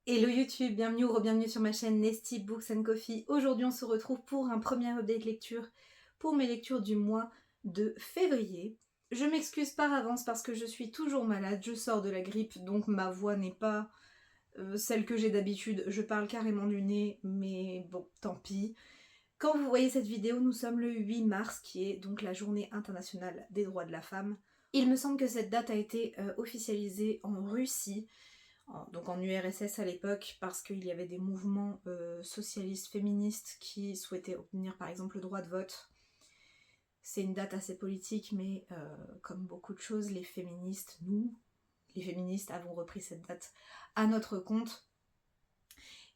Hello YouTube, bienvenue ou re-bienvenue sur ma chaîne Nesty Books and Coffee. Aujourd'hui on se retrouve pour un premier update lecture pour mes lectures du mois de février. Je m'excuse par avance parce que je suis toujours malade, je sors de la grippe donc ma voix n'est pas celle que j'ai d'habitude. Je parle carrément du nez mais bon tant pis. Quand vous voyez cette vidéo, nous sommes le 8 mars qui est donc la journée internationale des droits de la femme. Il me semble que cette date a été officialisée en Russie, donc en URSS à l'époque, parce qu'il y avait des mouvements socialistes féministes qui souhaitaient obtenir par exemple le droit de vote. C'est une date assez politique, mais comme beaucoup de choses, les féministes, nous, les féministes, avons repris cette date à notre compte.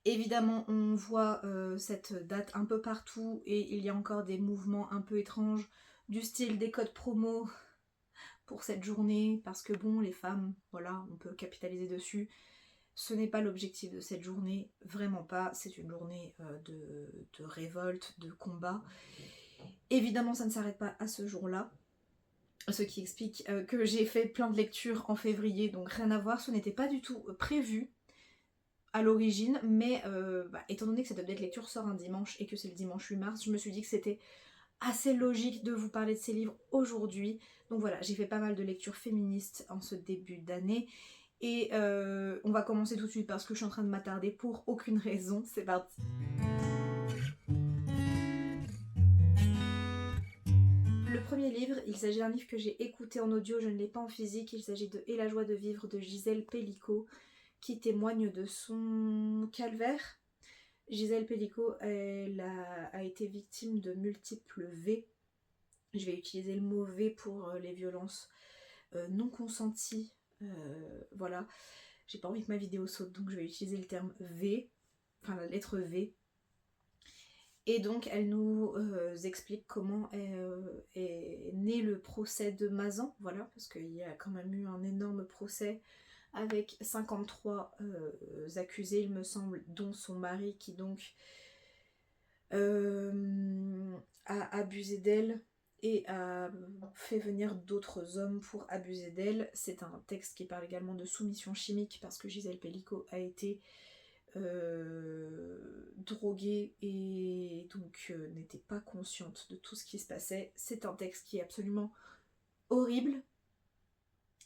Évidemment, on voit cette date un peu partout et il y a encore des mouvements un peu étranges, du style des codes promo pour cette journée, parce que bon, les femmes, voilà, on peut capitaliser dessus. Ce n'est pas l'objectif de cette journée, vraiment pas. C'est une journée de révolte, de combat. Évidemment, ça ne s'arrête pas à ce jour-là. Ce qui explique que j'ai fait plein de lectures en février, donc rien à voir. Ce n'était pas du tout prévu à l'origine, mais étant donné que cette update lecture sort un dimanche et que c'est le dimanche 8 mars, je me suis dit que c'était assez logique de vous parler de ces livres aujourd'hui. Donc voilà, j'ai fait pas mal de lectures féministes en ce début d'année. Et on va commencer tout de suite parce que je suis en train de m'attarder pour aucune raison. C'est parti. Le premier livre, il s'agit d'un livre que j'ai écouté en audio, je ne l'ai pas en physique. Il s'agit de Et la joie de vivre de Gisèle Pellicot, qui témoigne de son calvaire. Gisèle Pellicot, elle a été victime de multiples V. Je vais utiliser le mot V pour les violences non consenties. Voilà. J'ai pas envie que ma vidéo saute, donc je vais utiliser le terme V, enfin la lettre V. Et donc elle nous explique comment est né le procès de Mazan, voilà, parce qu'il y a quand même eu un énorme procès avec 53 accusés, il me semble, dont son mari qui donc a abusé d'elle et a fait venir d'autres hommes pour abuser d'elle. C'est un texte qui parle également de soumission chimique parce que Gisèle Pellicot a été droguée et donc n'était pas consciente de tout ce qui se passait. C'est un texte qui est absolument horrible.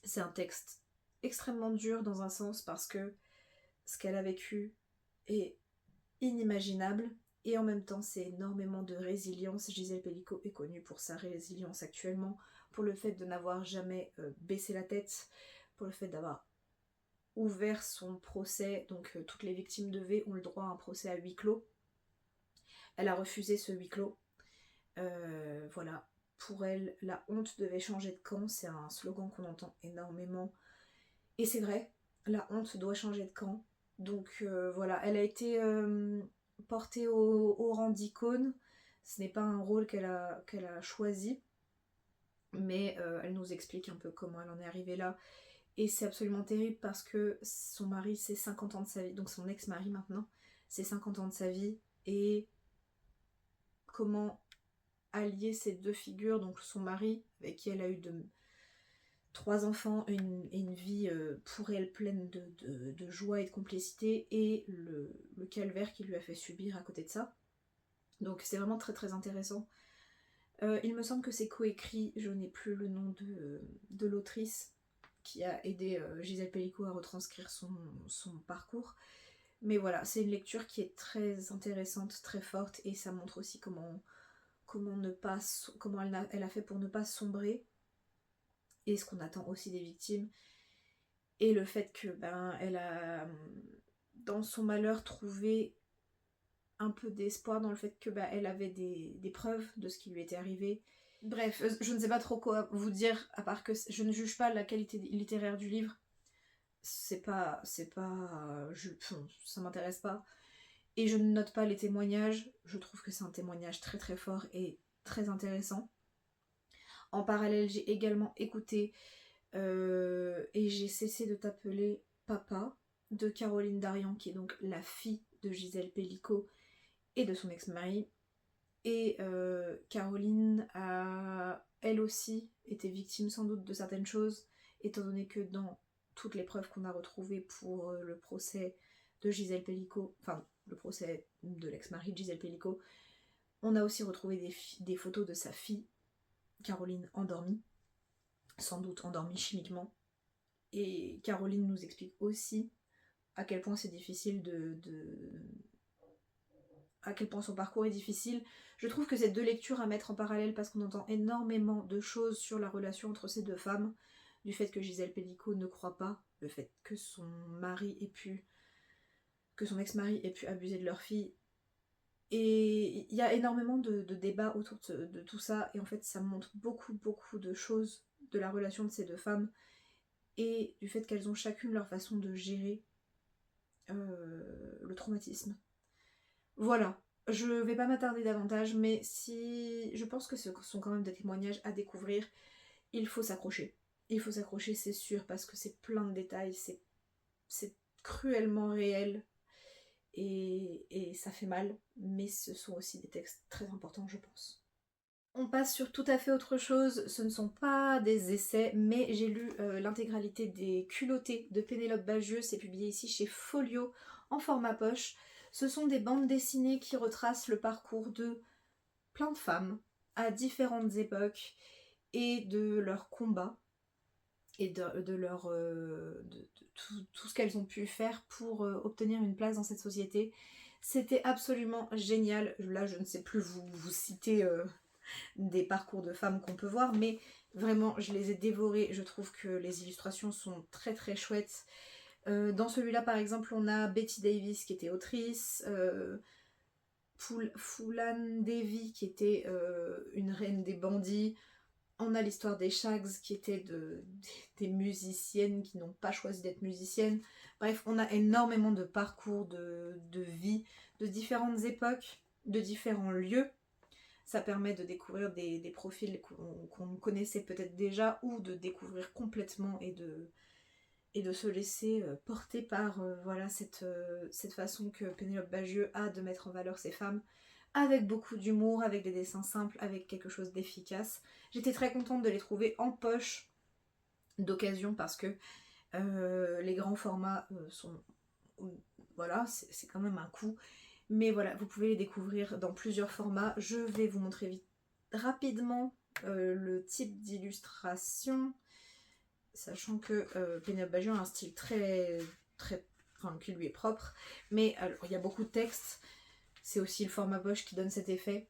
C'est un texte extrêmement dur dans un sens parce que ce qu'elle a vécu est inimaginable et en même temps c'est énormément de résilience. Gisèle Pellicot est connue pour sa résilience actuellement, pour le fait de n'avoir jamais baissé la tête, pour le fait d'avoir ouvert son procès, donc toutes les victimes de V ont le droit à un procès à huis clos. Elle a refusé ce huis clos. Voilà, pour elle, la honte devait changer de camp, c'est un slogan qu'on entend énormément. Et c'est vrai, la honte doit changer de camp. Donc voilà, elle a été portée au rang d'icône. Ce n'est pas un rôle qu'elle a choisi, mais elle nous explique un peu comment elle en est arrivée là. Et c'est absolument terrible parce que son mari, c'est 50 ans de sa vie, donc son ex-mari maintenant, c'est 50 ans de sa vie. Et comment allier ces deux figures, donc son mari, avec qui elle a eu 3 enfants et une vie pour elle pleine de joie et de complicité, et le calvaire qu'il lui a fait subir à côté de ça. Donc c'est vraiment très très intéressant. Il me semble que c'est coécrit, je n'ai plus le nom de l'autrice qui a aidé Gisèle Pellicot à retranscrire son parcours. Mais voilà, c'est une lecture qui est très intéressante, très forte, et ça montre aussi comment elle a fait pour ne pas sombrer, et ce qu'on attend aussi des victimes. Et le fait que elle a dans son malheur trouvé un peu d'espoir dans le fait que elle avait des preuves de ce qui lui était arrivé. Bref, je ne sais pas trop quoi vous dire, à part que je ne juge pas la qualité littéraire du livre. Ça m'intéresse pas. Et je ne note pas les témoignages. Je trouve que c'est un témoignage très très fort et très intéressant. En parallèle, j'ai également écouté Et j'ai cessé de t'appeler papa de Caroline Darian, qui est donc la fille de Gisèle Pellicot et de son ex-mari. Et Caroline a elle aussi été victime sans doute de certaines choses, étant donné que dans toutes les preuves qu'on a retrouvées pour le procès de Gisèle Pelicot, enfin le procès de l'ex-mari de Gisèle Pelicot, on a aussi retrouvé des photos de sa fille, Caroline, endormie, sans doute endormie chimiquement. Et Caroline nous explique aussi à quel point c'est difficile à quel point son parcours est difficile. Je trouve que c'est deux lectures à mettre en parallèle parce qu'on entend énormément de choses sur la relation entre ces deux femmes, du fait que Gisèle Pelicot ne croit pas, le fait que son ex-mari ait pu abuser de leur fille. Et il y a énormément de débats autour de tout ça, et en fait ça montre beaucoup de choses de la relation de ces deux femmes, et du fait qu'elles ont chacune leur façon de gérer le traumatisme. Voilà, je vais pas m'attarder davantage, mais si je pense que ce sont quand même des témoignages à découvrir, il faut s'accrocher. Il faut s'accrocher, c'est sûr, parce que c'est plein de détails, c'est cruellement réel, et ça fait mal, mais ce sont aussi des textes très importants, je pense. On passe sur tout à fait autre chose, ce ne sont pas des essais, mais j'ai lu l'intégralité des Culottés de Pénélope Bagieux, c'est publié ici chez Folio en format poche. Ce sont des bandes dessinées qui retracent le parcours de plein de femmes à différentes époques et de leurs combats et de tout ce qu'elles ont pu faire pour obtenir une place dans cette société. C'était absolument génial. Là, je ne sais plus vous citer des parcours de femmes qu'on peut voir, mais vraiment, je les ai dévorés. Je trouve que les illustrations sont très très chouettes. Dans celui-là, par exemple, on a Betty Davis qui était autrice, Phoolan Devi qui était une reine des bandits. On a l'histoire des Shags qui étaient des musiciennes qui n'ont pas choisi d'être musiciennes. Bref, on a énormément de parcours de vie, de différentes époques, de différents lieux. Ça permet de découvrir des profils qu'on connaissait peut-être déjà, ou de découvrir complètement et de se laisser porter par voilà, cette façon que Pénélope Bagieux a de mettre en valeur ces femmes, avec beaucoup d'humour, avec des dessins simples, avec quelque chose d'efficace. J'étais très contente de les trouver en poche d'occasion parce que les grands formats sont... Voilà, c'est quand même un coût. Mais voilà, vous pouvez les découvrir dans plusieurs formats. Je vais vous montrer rapidement le type d'illustration, sachant que Pénélope Bagieux a un style enfin, qui lui est propre. Mais alors, il y a beaucoup de textes. C'est aussi le format poche qui donne cet effet.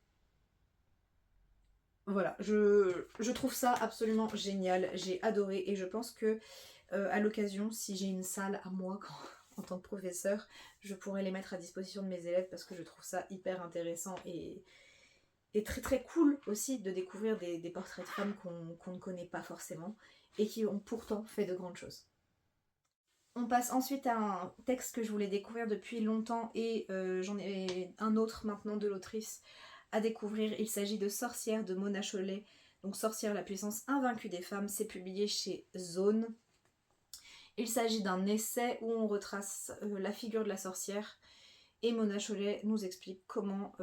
Voilà, je trouve ça absolument génial. J'ai adoré, et je pense que à l'occasion, si j'ai une salle à moi en tant que professeur, je pourrais les mettre à disposition de mes élèves parce que je trouve ça hyper intéressant et très très cool aussi de découvrir des portraits de femmes qu'on ne connaît pas forcément et qui ont pourtant fait de grandes choses. On passe ensuite à un texte que je voulais découvrir depuis longtemps, et j'en ai un autre maintenant de l'autrice à découvrir. Il s'agit de Sorcière de Mona Chollet. Donc Sorcière, la puissance invaincue des femmes, c'est publié chez Zone. Il s'agit d'un essai où on retrace la figure de la sorcière, et Mona Chollet nous explique comment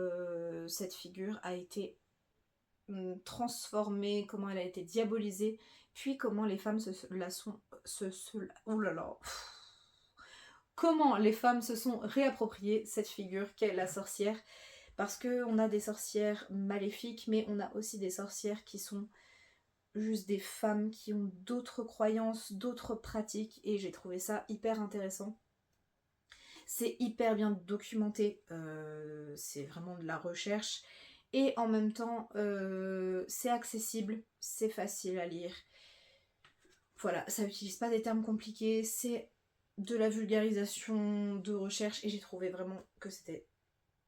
cette figure a été transformée, comment elle a été diabolisée, puis comment les femmes comment les femmes se sont réappropriées cette figure qu'est la sorcière, parce qu'on a des sorcières maléfiques, mais on a aussi des sorcières qui sont juste des femmes qui ont d'autres croyances, d'autres pratiques, et j'ai trouvé ça hyper intéressant. C'est hyper bien documenté, c'est vraiment de la recherche, et en même temps c'est accessible, c'est facile à lire. Voilà, ça n'utilise pas des termes compliqués, c'est de la vulgarisation de recherche, et j'ai trouvé vraiment que c'était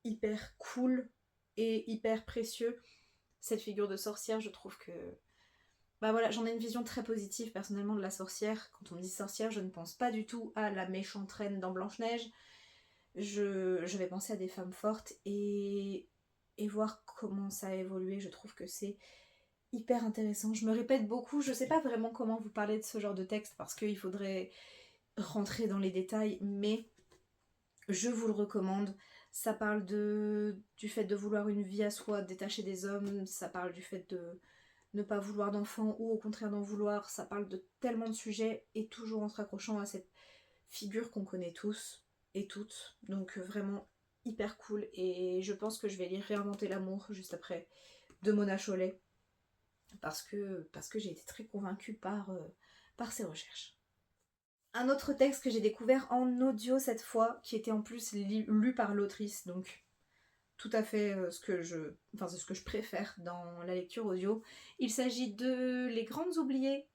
hyper cool et hyper précieux. Cette figure de sorcière, je trouve que... Bah voilà, j'en ai une vision très positive personnellement de la sorcière. Quand on me dit sorcière, je ne pense pas du tout à la méchante reine dans Blanche-Neige. Je vais penser à des femmes fortes, et voir comment ça a évolué. Je trouve que c'est hyper intéressant. Je me répète beaucoup, je sais pas vraiment comment vous parler de ce genre de texte parce qu'il faudrait rentrer dans les détails, mais je vous le recommande. Ça parle du fait de vouloir une vie à soi, détachée des hommes, ça parle du fait de ne pas vouloir d'enfants ou au contraire d'en vouloir, ça parle de tellement de sujets, et toujours en se raccrochant à cette figure qu'on connaît tous. et toutes. Donc vraiment hyper cool. Et je pense que je vais lire Réinventer l'amour juste après de Mona Chollet. Parce que j'ai été très convaincue par ses recherches. Un autre texte que j'ai découvert en audio cette fois, qui était en plus lu par l'autrice, donc tout à fait c'est ce que je préfère dans la lecture audio. Il s'agit de Les Grandes Oubliées,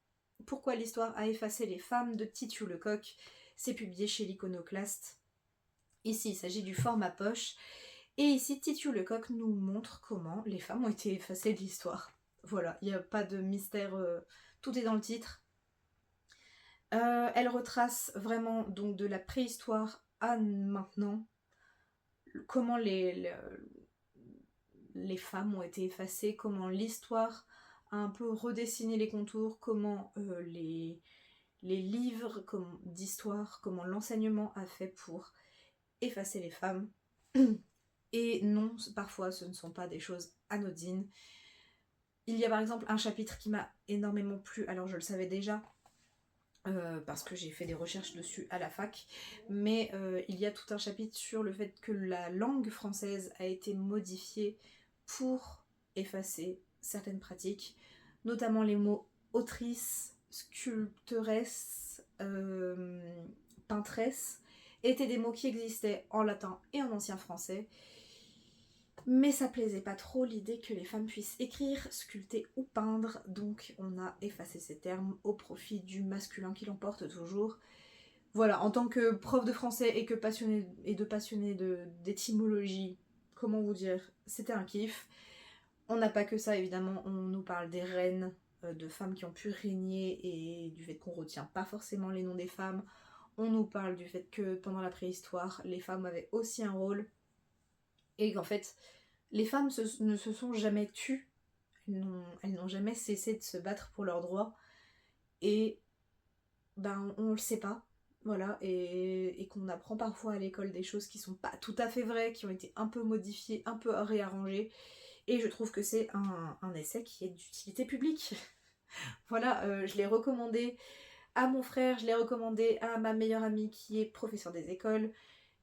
pourquoi l'histoire a effacé les femmes de Titiou Lecoq. C'est publié chez l'Iconoclaste. Ici, il s'agit du format poche. Et ici, Titiou Lecoq nous montre comment les femmes ont été effacées de l'histoire. Voilà, il n'y a pas de mystère, tout est dans le titre. Elle retrace vraiment donc de la préhistoire à maintenant comment les femmes ont été effacées, comment l'histoire a un peu redessiné les contours, comment les livres d'histoire, comment l'enseignement a fait pour effacer les femmes. Et non, parfois ce ne sont pas des choses anodines. Il y a par exemple un chapitre qui m'a énormément plu, alors je le savais déjà, parce que j'ai fait des recherches dessus à la fac, mais il y a tout un chapitre sur le fait que la langue française a été modifiée pour effacer certaines pratiques, notamment les mots autrice, sculpteresse, peintresse, étaient des mots qui existaient en latin et en ancien français, mais ça plaisait pas trop l'idée que les femmes puissent écrire, sculpter ou peindre, donc on a effacé ces termes au profit du masculin qui l'emporte toujours. Voilà, en tant que prof de français et que passionnée d'étymologie, comment vous dire, c'était un kiff. On n'a pas que ça évidemment, on nous parle des reines, de femmes qui ont pu régner et du fait qu'on retient pas forcément les noms des femmes. On nous parle du fait que pendant la préhistoire, les femmes avaient aussi un rôle et qu'en fait, les femmes ne se sont jamais tues, elles n'ont jamais cessé de se battre pour leurs droits, et ben on le sait pas, voilà, et qu'on apprend parfois à l'école des choses qui sont pas tout à fait vraies, qui ont été un peu modifiées, un peu réarrangées, et je trouve que c'est un essai qui est d'utilité publique. Voilà, je l'ai recommandé à mon frère, je l'ai recommandé à ma meilleure amie qui est professeure des écoles,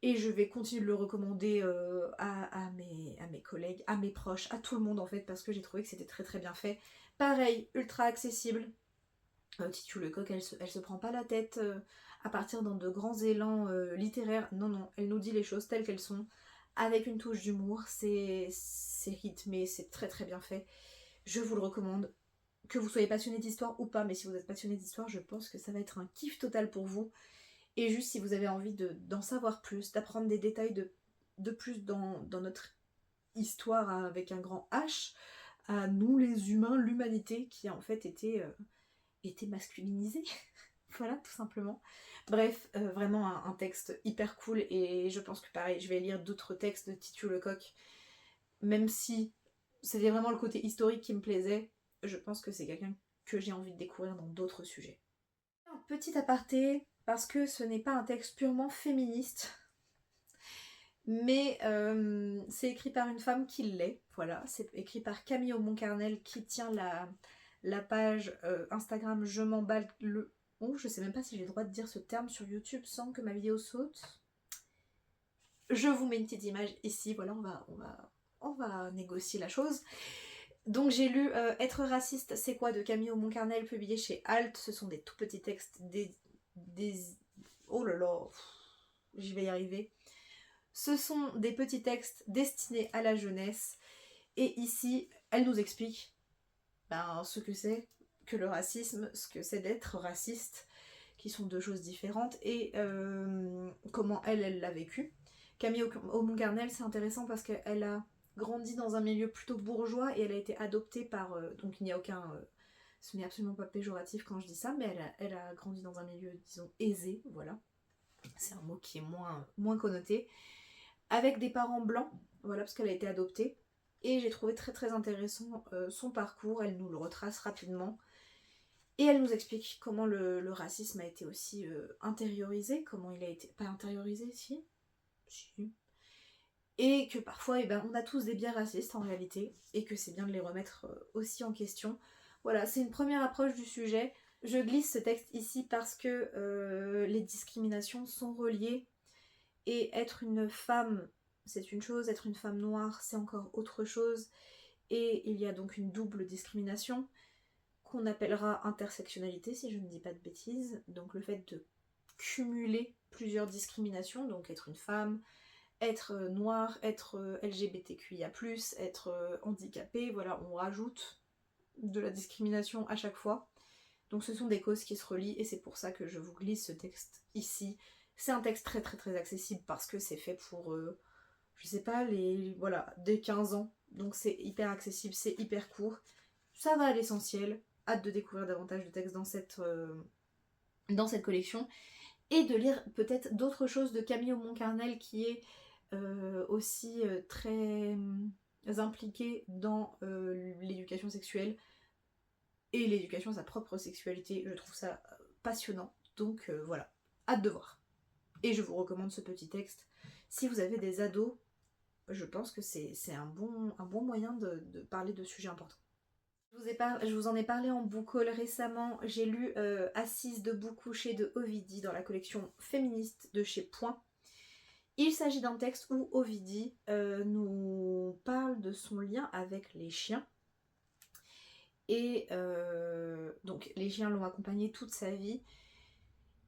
et je vais continuer de le recommander à mes collègues, à mes proches, à tout le monde en fait, parce que j'ai trouvé que c'était très très bien fait. Pareil, ultra accessible. Titiou Lecoq, elle se prend pas la tête à partir dans de grands élans littéraires. Non, non, elle nous dit les choses telles qu'elles sont, avec une touche d'humour. C'est rythmé, c'est très très bien fait. Je vous le recommande. Que vous soyez passionné d'histoire ou pas, mais si vous êtes passionné d'histoire, je pense que ça va être un kiff total pour vous. Et juste si vous avez envie d'en savoir plus, d'apprendre des détails de plus dans notre histoire avec un grand H, à nous les humains, l'humanité qui a en fait été masculinisée. Voilà, tout simplement. Bref, vraiment un texte hyper cool, et je pense que pareil, je vais lire d'autres textes de Titiou Lecoq, même si c'était vraiment le côté historique qui me plaisait, je pense que c'est quelqu'un que j'ai envie de découvrir dans d'autres sujets. Un petit aparté, parce que ce n'est pas un texte purement féministe, mais c'est écrit par une femme qui l'est, voilà, c'est écrit par Camille Aumont-Carnel qui tient la page Instagram Je m'emballe le... Oh, je sais même pas si j'ai le droit de dire ce terme sur YouTube sans que ma vidéo saute. Je vous mets une petite image ici, voilà, on va négocier la chose. Donc j'ai lu Être raciste, c'est quoi de Camille Aumont-Carnel, publié chez Alt. Ce sont des tout petits textes, oh là là, j'y vais y arriver. Ce sont des petits textes destinés à la jeunesse. Et ici, elle nous explique ce que c'est que le racisme, ce que c'est d'être raciste, qui sont deux choses différentes, et comment elle l'a vécu. Camille Aumont-Carnel, c'est intéressant parce qu'elle a grandi dans un milieu plutôt bourgeois et elle a été adoptée par... donc il n'y a aucun... ce n'est absolument pas péjoratif quand je dis ça, mais elle a grandi dans un milieu, disons, aisé, voilà. C'est un mot qui est moins connoté. Avec des parents blancs, voilà, parce qu'elle a été adoptée. Et j'ai trouvé très très intéressant son parcours, elle nous le retrace rapidement. Et elle nous explique comment le racisme a été aussi intériorisé, comment il a été... Pas intériorisé, si. Et que parfois, on a tous des biais racistes en réalité, et que c'est bien de les remettre aussi en question. Voilà, c'est une première approche du sujet. Je glisse ce texte ici parce que les discriminations sont reliées, Et être une femme, c'est une chose, être une femme noire, c'est encore autre chose. Et il y a donc une double discrimination qu'on appellera intersectionnalité, si je ne dis pas de bêtises. Donc le fait de cumuler plusieurs discriminations, donc être une femme, être noire, être LGBTQIA+, être handicapé, voilà, on rajoute de la discrimination à chaque fois. Donc ce sont des causes qui se relient et c'est pour ça que je vous glisse ce texte ici. C'est un texte très très très accessible parce que c'est fait pour, je sais pas, voilà, dès 15 ans. Donc c'est hyper accessible, c'est hyper court. Ça va à l'essentiel. Hâte de découvrir davantage de textes dans cette collection. Et de lire peut-être d'autres choses de Camille Aumont-Carnel qui est aussi très impliquée dans l'éducation sexuelle et l'éducation à sa propre sexualité. Je trouve ça passionnant. Donc voilà, hâte de voir. Et je vous recommande ce petit texte. Si vous avez des ados, je pense que c'est un bon moyen de parler de sujets importants. Je vous en ai parlé en book haul récemment. J'ai lu Assise debout couchée de Ovidie dans la collection féministe de chez Point. Il s'agit d'un texte où Ovidie nous parle de son lien avec les chiens. Et donc les chiens l'ont accompagnée toute sa vie.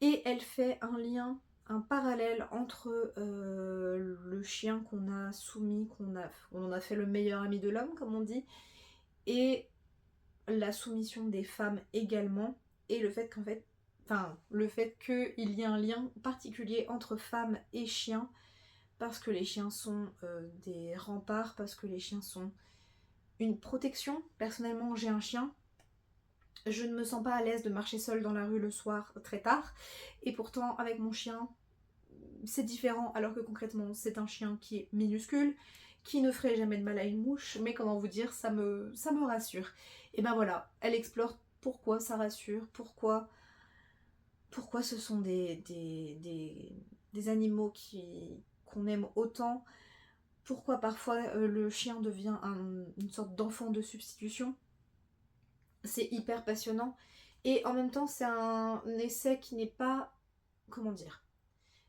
Et elle fait un lien, un parallèle entre le chien qu'on a soumis, on en a fait le meilleur ami de l'homme, comme on dit, et la soumission des femmes également, et le fait qu'il y ait un lien particulier entre femmes et chiens, parce que les chiens sont des remparts, parce que les chiens sont une protection. Personnellement, j'ai un chien. Je ne me sens pas à l'aise de marcher seule dans la rue le soir très tard, et pourtant avec mon chien, c'est différent, alors que concrètement, c'est un chien qui est minuscule, qui ne ferait jamais de mal à une mouche, mais comment vous dire, ça me rassure. Et ben voilà, elle explore pourquoi ça rassure, pourquoi ce sont des animaux qu'on aime autant, pourquoi parfois le chien devient une sorte d'enfant de substitution. C'est hyper passionnant. Et en même temps, c'est un essai qui n'est pas... Comment dire ?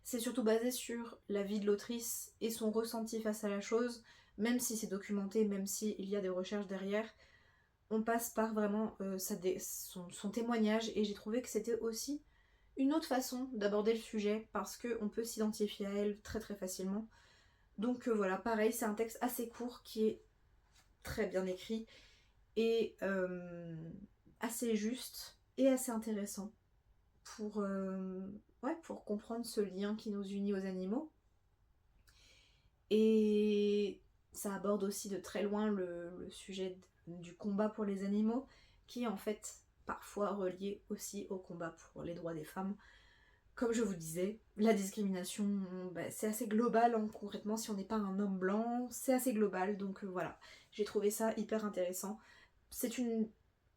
C'est surtout basé sur la vie de l'autrice et son ressenti face à la chose, même si c'est documenté, même s'il y a des recherches derrière. On passe par vraiment son témoignage, et j'ai trouvé que c'était aussi une autre façon d'aborder le sujet, parce qu'on peut s'identifier à elle très très facilement. Donc voilà, pareil, c'est un texte assez court qui est très bien écrit et assez juste et assez intéressant pour comprendre ce lien qui nous unit aux animaux. Et ça aborde aussi de très loin le sujet du combat pour les animaux, qui est en fait parfois relié aussi au combat pour les droits des femmes. Comme je vous disais, la discrimination, c'est assez global, concrètement, si on n'est pas un homme blanc, c'est assez global, donc voilà. J'ai trouvé ça hyper intéressant. C'est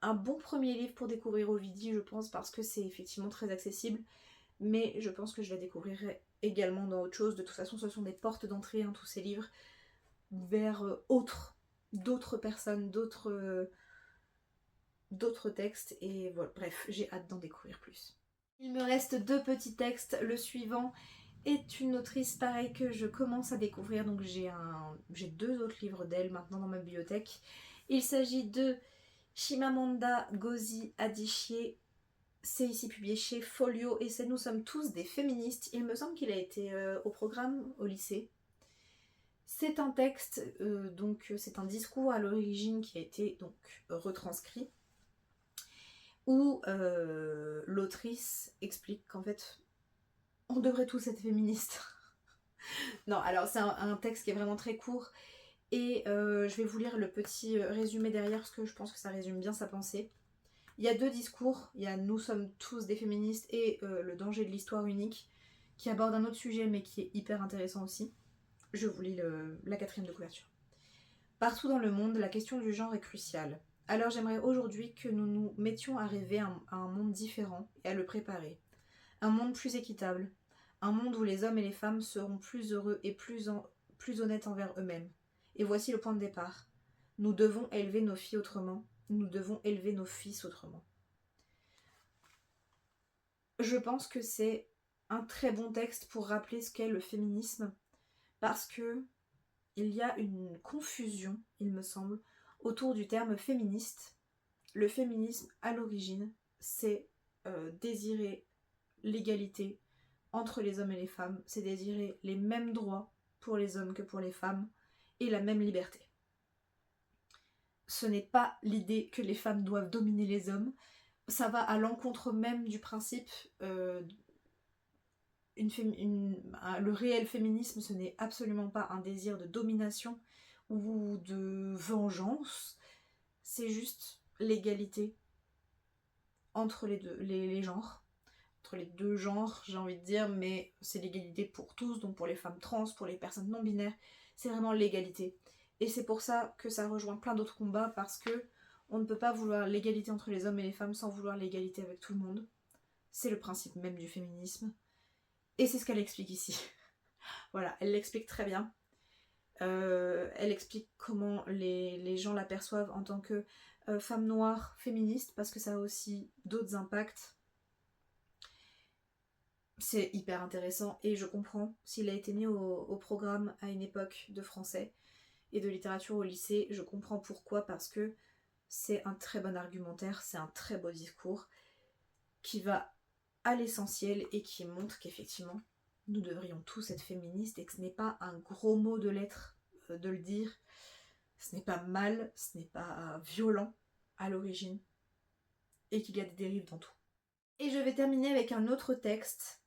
un bon premier livre pour découvrir Ovidie, je pense, parce que c'est effectivement très accessible, mais je pense que je la découvrirai également dans autre chose. De toute façon, ce sont des portes d'entrée, tous ces livres, vers d'autres personnes, d'autres textes, et voilà, bref, j'ai hâte d'en découvrir plus. Il me reste 2 petits textes. Le suivant est une autrice pareil que je commence à découvrir, donc j'ai 2 autres livres d'elle maintenant dans ma bibliothèque. Il s'agit de Chimamanda Ngozi Adichie. C'est ici publié chez Folio et c'est Nous sommes tous des féministes. Il me semble qu'il a été au programme au lycée. C'est un texte, donc c'est un discours à l'origine qui a été donc retranscrit, où l'autrice explique qu'en fait on devrait tous être féministes. Non, alors c'est un texte qui est vraiment très court, et je vais vous lire le petit résumé derrière parce que je pense que ça résume bien sa pensée. Il y a 2 discours, il y a Nous sommes tous des féministes et Le danger de l'histoire unique, qui aborde un autre sujet mais qui est hyper intéressant aussi. Je vous lis la 4e de couverture. Partout dans le monde, la question du genre est cruciale. Alors j'aimerais aujourd'hui que nous nous mettions à rêver à un monde différent et à le préparer. Un monde plus équitable. Un monde où les hommes et les femmes seront plus heureux et plus honnêtes envers eux-mêmes. Et voici le point de départ. Nous devons élever nos filles autrement. Nous devons élever nos fils autrement. Je pense que c'est un très bon texte pour rappeler ce qu'est le féminisme, parce que il y a une confusion, il me semble, autour du terme féministe. Le féminisme, à l'origine, c'est désirer l'égalité entre les hommes et les femmes, c'est désirer les mêmes droits pour les hommes que pour les femmes, et la même liberté. Ce n'est pas l'idée que les femmes doivent dominer les hommes, ça va à l'encontre même du principe. Le réel féminisme, ce n'est absolument pas un désir de domination ou de vengeance, c'est juste l'égalité entre les genres, entre les deux genres, j'ai envie de dire, mais c'est l'égalité pour tous, donc pour les femmes trans, pour les personnes non binaires, c'est vraiment l'égalité. Et c'est pour ça que ça rejoint plein d'autres combats, parce que on ne peut pas vouloir l'égalité entre les hommes et les femmes sans vouloir l'égalité avec tout le monde. C'est le principe même du féminisme. Et c'est ce qu'elle explique ici. Voilà, elle l'explique très bien. Elle explique comment les gens l'aperçoivent en tant que femme noire féministe, parce que ça a aussi d'autres impacts. C'est hyper intéressant et je comprends s'il a été mis au programme à une époque de français et de littérature au lycée, je comprends pourquoi, parce que c'est un très bon argumentaire, c'est un très beau discours qui va à l'essentiel et qui montre qu'effectivement nous devrions tous être féministes et que ce n'est pas un gros mot de l'être de le dire, ce n'est pas mal, ce n'est pas violent à l'origine et qu'il y a des dérives dans tout. Et je vais terminer avec un autre texte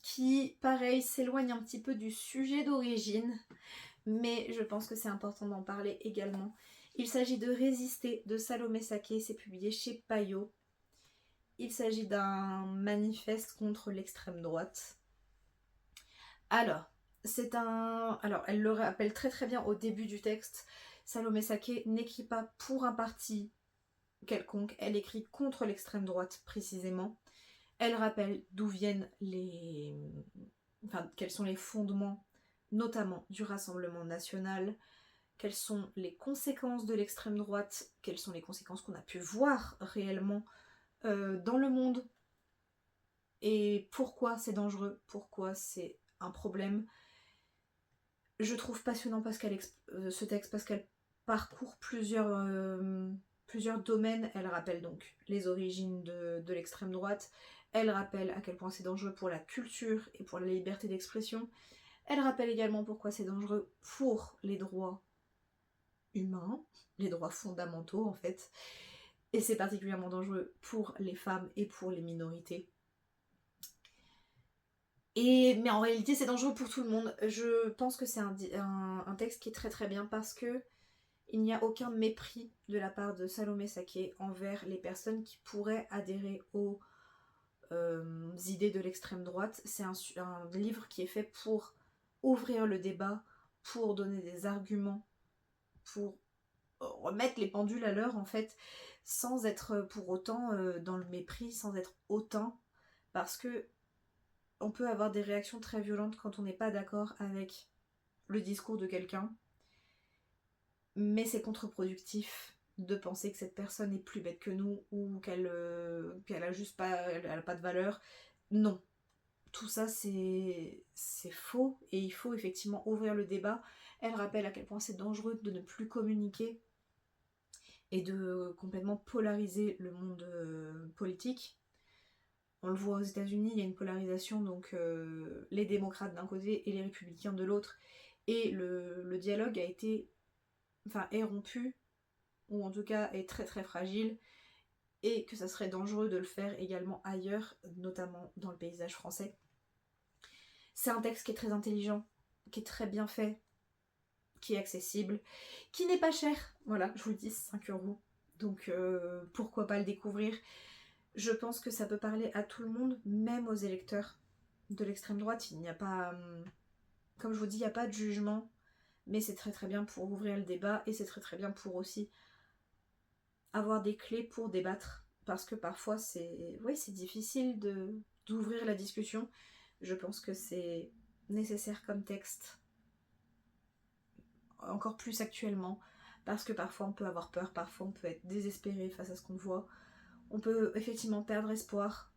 qui, pareil, s'éloigne un petit peu du sujet d'origine, mais je pense que c'est important d'en parler également. Il s'agit de Résister de Salomé Saké, c'est publié chez Payot. Il s'agit d'un manifeste contre l'extrême droite. Alors, elle le rappelle très très bien au début du texte. Salomé Saké n'écrit pas pour un parti quelconque, elle écrit contre l'extrême droite précisément. Elle rappelle d'où viennent quels sont les fondements, notamment du Rassemblement national, quelles sont les conséquences de l'extrême droite, quelles sont les conséquences qu'on a pu voir réellement dans le monde, et pourquoi c'est dangereux, pourquoi c'est un problème. Je trouve passionnant ce texte parce qu'elle parcourt plusieurs domaines. Elle rappelle donc les origines de l'extrême droite, elle rappelle à quel point c'est dangereux pour la culture et pour la liberté d'expression, elle rappelle également pourquoi c'est dangereux pour les droits humains, les droits fondamentaux en fait, et c'est particulièrement dangereux pour les femmes et pour les minorités. Mais en réalité c'est dangereux pour tout le monde. Je pense que c'est un texte qui est très très bien parce que il n'y a aucun mépris de la part de Salomé Saké envers les personnes qui pourraient adhérer aux idées de l'extrême droite. C'est un livre qui est fait pour ouvrir le débat, pour donner des arguments, pour remettre les pendules à l'heure en fait, sans être pour autant dans le mépris, sans être hautain, parce que on peut avoir des réactions très violentes quand on n'est pas d'accord avec le discours de quelqu'un, mais c'est contre-productif de penser que cette personne est plus bête que nous ou qu'elle a juste pas, elle a pas de valeur. Non, tout ça c'est faux et il faut effectivement ouvrir le débat. Elle rappelle à quel point c'est dangereux de ne plus communiquer et de complètement polariser le monde politique. On le voit aux États-Unis, il y a une polarisation, donc les démocrates d'un côté et les républicains de l'autre, et le dialogue est rompu, ou en tout cas est très très fragile, et que ça serait dangereux de le faire également ailleurs, notamment dans le paysage français. C'est un texte qui est très intelligent, qui est très bien fait, qui est accessible, qui n'est pas cher, voilà, je vous le dis, c'est 5€, donc pourquoi pas le découvrir. Je pense que ça peut parler à tout le monde, même aux électeurs de l'extrême droite. Il n'y a pas, comme je vous dis, il n'y a pas de jugement, mais c'est très très bien pour ouvrir le débat et c'est très très bien pour aussi avoir des clés pour débattre, parce que parfois c'est difficile d'ouvrir la discussion. Je pense que c'est nécessaire comme texte, encore plus actuellement, parce que parfois on peut avoir peur, parfois on peut être désespéré face à ce qu'on voit, on peut effectivement perdre espoir,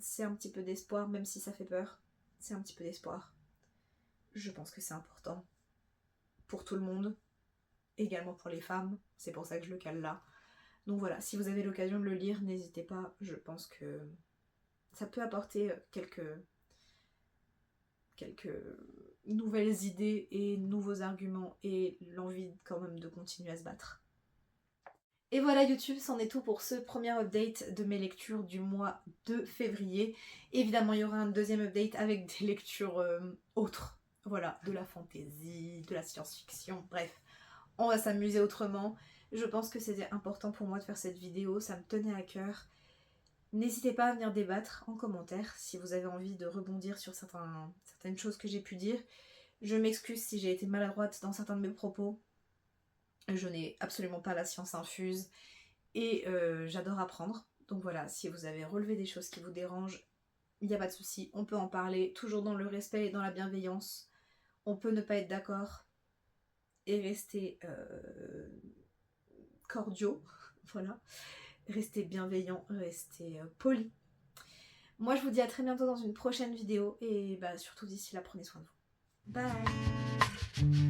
c'est un petit peu d'espoir, même si ça fait peur, c'est un petit peu d'espoir. Je pense que c'est important pour tout le monde, également pour les femmes, c'est pour ça que je le cale là. Donc voilà, si vous avez l'occasion de le lire, n'hésitez pas, je pense que ça peut apporter quelques nouvelles idées et nouveaux arguments et l'envie quand même de continuer à se battre. Et voilà YouTube, c'en est tout pour ce premier update de mes lectures du mois de février. Évidemment, il y aura un deuxième update avec des lectures autres. Voilà, de la fantasy, de la science-fiction, bref. On va s'amuser autrement. Je pense que c'était important pour moi de faire cette vidéo, ça me tenait à cœur. N'hésitez pas à venir débattre en commentaire si vous avez envie de rebondir sur certaines choses que j'ai pu dire. Je m'excuse si j'ai été maladroite dans certains de mes propos. Je n'ai absolument pas la science infuse et j'adore apprendre. Donc voilà, si vous avez relevé des choses qui vous dérangent, il n'y a pas de souci, on peut en parler, toujours dans le respect et dans la bienveillance. On peut ne pas être d'accord et rester cordiaux, voilà. Rester bienveillant, rester poli. Moi je vous dis à très bientôt dans une prochaine vidéo et bah surtout d'ici là prenez soin de vous. Bye.